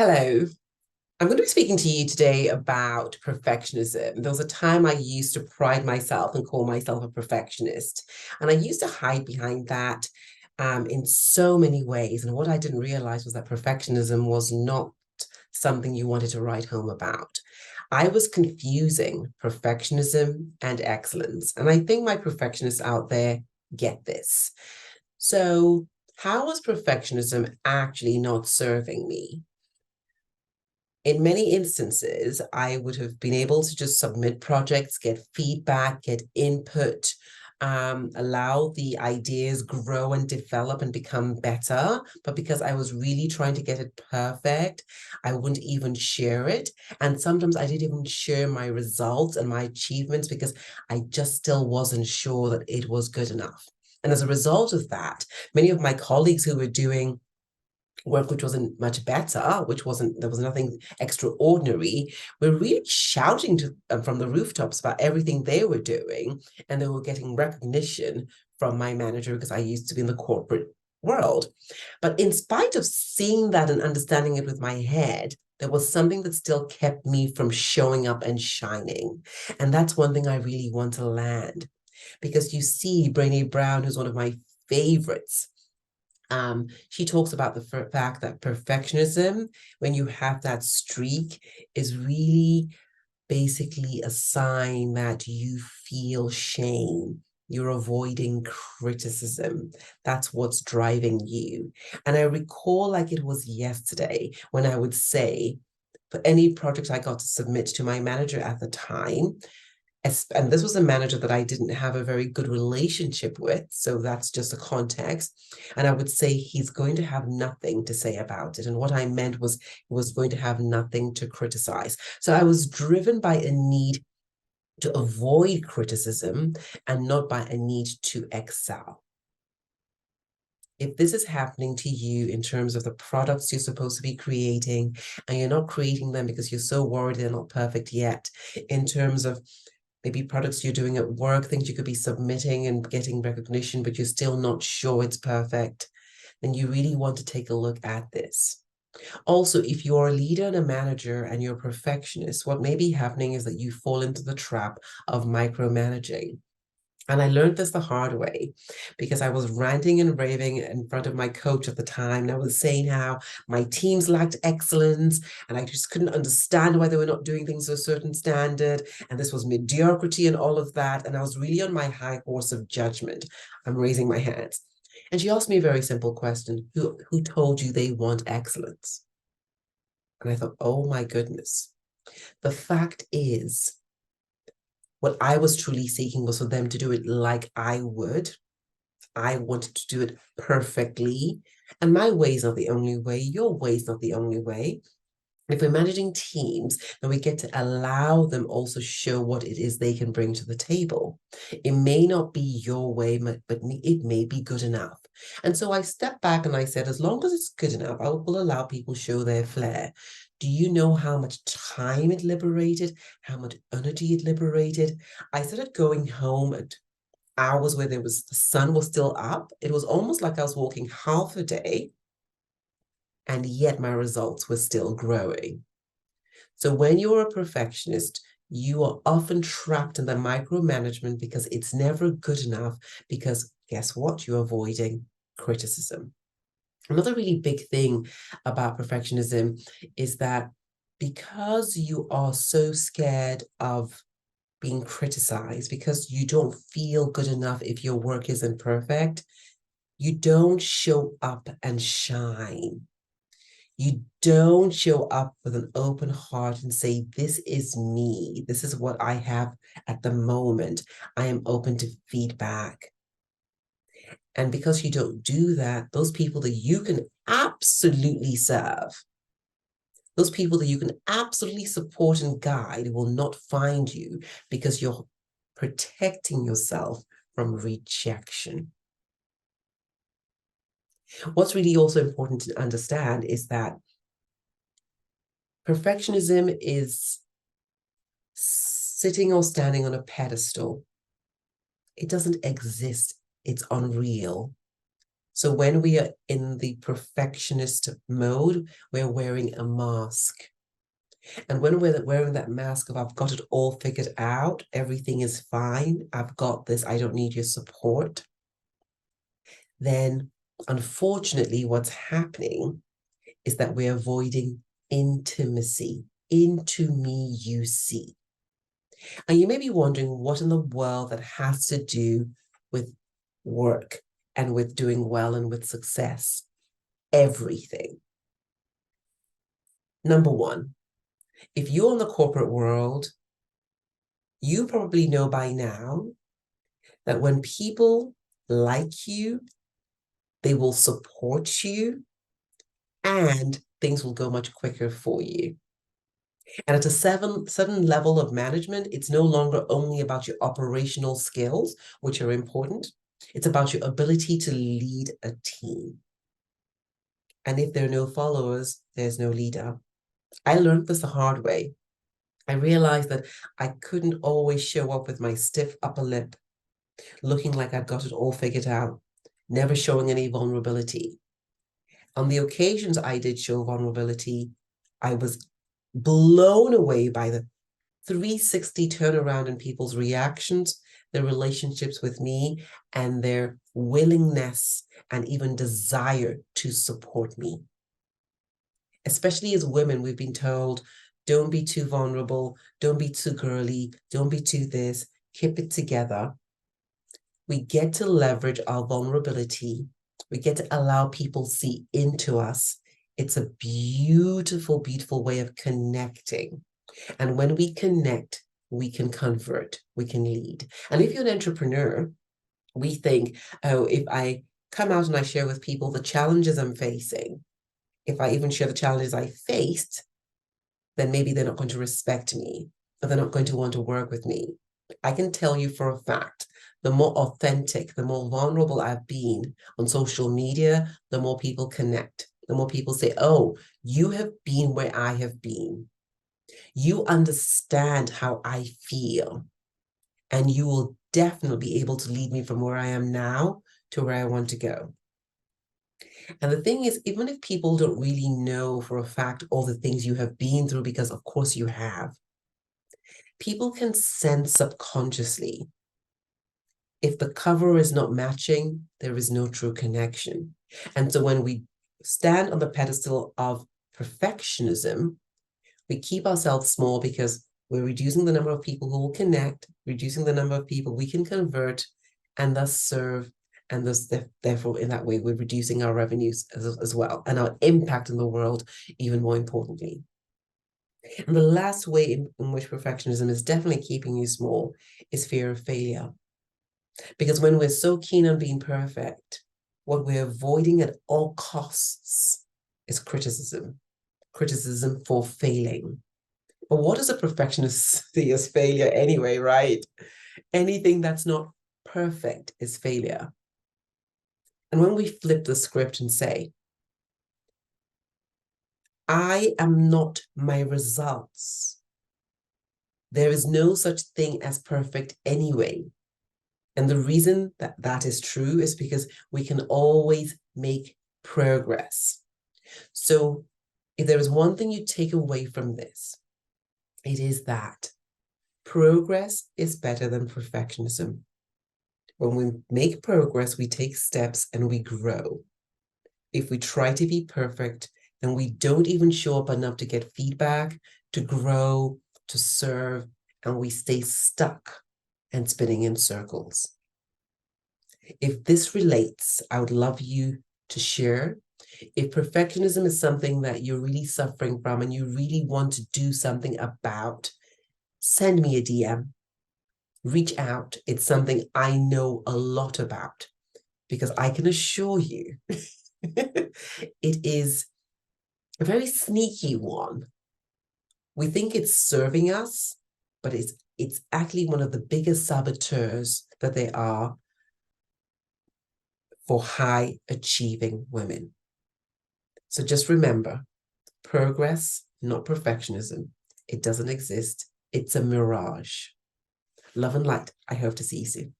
Hello. I'm going to be speaking to you today about perfectionism. There was a time I used to pride myself and call myself a perfectionist, and I used to hide behind that in so many ways. And what I didn't realize was that perfectionism was not something you wanted to write home about. I was confusing perfectionism and excellence, and I think my perfectionists out there get this. So, how was perfectionism actually not serving me? In many instances, I would have been able to just submit projects, get feedback, get input, allow the ideas grow and develop and become better. But because I was really trying to get it perfect, I wouldn't even share it. And sometimes I didn't even share my results and my achievements because I just still wasn't sure that it was good enough. And as a result of that, many of my colleagues who were doing work which wasn't much better, there was nothing extraordinary, were really shouting to from the rooftops about everything they were doing, and they were getting recognition from my manager because I used to be in the corporate world. But in spite of seeing that and understanding it with my head, there was something that still kept me from showing up and shining. And that's one thing I really want to land. Because you see, Brene Brown, who's one of my favorites, she talks about the fact that perfectionism, when you have that streak, is really basically a sign that you feel shame. You're avoiding criticism. That's what's driving you. And I recall like it was yesterday when I would say, for any project I got to submit to my manager at the time, and this was a manager that I didn't have a very good relationship with. So that's just a context. And I would say he's going to have nothing to say about it. And what I meant was he was going to have nothing to criticize. So I was driven by a need to avoid criticism and not by a need to excel. If this is happening to you in terms of the products you're supposed to be creating, and you're not creating them because you're so worried they're not perfect yet, in terms of maybe products you're doing at work, things you could be submitting and getting recognition, but you're still not sure it's perfect, then you really want to take a look at this. Also, if you're a leader and a manager and you're a perfectionist, what may be happening is that you fall into the trap of micromanaging. And I learned this the hard way because I was ranting and raving in front of my coach at the time. And I was saying how my teams lacked excellence and I just couldn't understand why they were not doing things to a certain standard. And this was mediocrity and all of that. And I was really on my high horse of judgment. I'm raising my hands. And she asked me a very simple question. Who told you they want excellence? And I thought, oh my goodness. The fact is, what I was truly seeking was for them to do it like I would. I wanted to do it perfectly. And my way is not the only way. Your way is not the only way. If we're managing teams, then we get to allow them also show what it is they can bring to the table. It may not be your way, but it may be good enough. And so I stepped back and I said, as long as it's good enough, I will allow people show their flair. Do you know how much time it liberated? How much energy it liberated? I started going home at hours where the sun was still up. It was almost like I was walking half a day, and yet my results were still growing. So when you're a perfectionist, you are often trapped in the micromanagement because it's never good enough, because guess what? You're avoiding criticism. Another really big thing about perfectionism is that because you are so scared of being criticized, because you don't feel good enough if your work isn't perfect, you don't show up and shine. You don't show up with an open heart and say, this is me. This is what I have at the moment. I am open to feedback. And because you don't do that, those people that you can absolutely serve, those people that you can absolutely support and guide will not find you because you're protecting yourself from rejection. What's really also important to understand is that perfectionism is sitting or standing on a pedestal. It doesn't exist. It's unreal. So when we are in the perfectionist mode, we're wearing a mask. And when we're wearing that mask of I've got it all figured out, everything is fine, I've got this, I don't need your support, then unfortunately what's happening is that we're avoiding intimacy. Into me you see. And you may be wondering what in the world that has to do with work and with doing well and with success. Everything. Number one, if you're in the corporate world, you probably know by now that when people like you, they will support you and things will go much quicker for you. And at a certain level of management, it's no longer only about your operational skills, which are important. It's about your ability to lead a team. And if there are no followers, there's no leader. I learned this the hard way. I realized that I couldn't always show up with my stiff upper lip, looking like I'd got it all figured out, never showing any vulnerability. On the occasions I did show vulnerability, I was blown away by the 360 turnaround in people's reactions, their relationships with me, and their willingness and even desire to support me. Especially as women, we've been told, don't be too vulnerable, don't be too girly, don't be too this, keep it together. We get to leverage our vulnerability. We get to allow people see into us. It's a beautiful, beautiful way of connecting. And when we connect, we can convert, we can lead. And if you're an entrepreneur, we think, oh, if I come out and I share with people the challenges I'm facing, if I even share the challenges I faced, then maybe they're not going to respect me, or they're not going to want to work with me. I can tell you for a fact, the more authentic, the more vulnerable I've been on social media, the more people connect, the more people say, oh, you have been where I have been. You understand how I feel, and you will definitely be able to lead me from where I am now to where I want to go. And the thing is, even if people don't really know for a fact all the things you have been through, because of course you have, people can sense subconsciously. If the cover is not matching, there is no true connection. And so when we stand on the pedestal of perfectionism, we keep ourselves small because we're reducing the number of people who will connect, reducing the number of people we can convert and thus serve. And thus, therefore, in that way, we're reducing our revenues as well and our impact in the world, even more importantly. And the last way in which perfectionism is definitely keeping you small is fear of failure. Because when we're so keen on being perfect, what we're avoiding at all costs is criticism, criticism for failing. But what does a perfectionist see as failure anyway, right? Anything that's not perfect is failure. And when we flip the script and say, I am not my results, there is no such thing as perfect anyway. And the reason that that is true is because we can always make progress. So if there is one thing you take away from this, it is that progress is better than perfectionism. When we make progress, we take steps and we grow. If we try to be perfect, then we don't even show up enough to get feedback, to grow, to serve, and we stay stuck and spinning in circles. If this relates, I would love you to share. If perfectionism is something that you're really suffering from and you really want to do something about, send me a DM. Reach out. It's something I know a lot about because I can assure you it is a very sneaky one. We think it's serving us, but it's actually one of the biggest saboteurs that there are for high achieving women. So just remember, progress, not perfectionism. It doesn't exist. It's a mirage. Love and light. I hope to see you soon.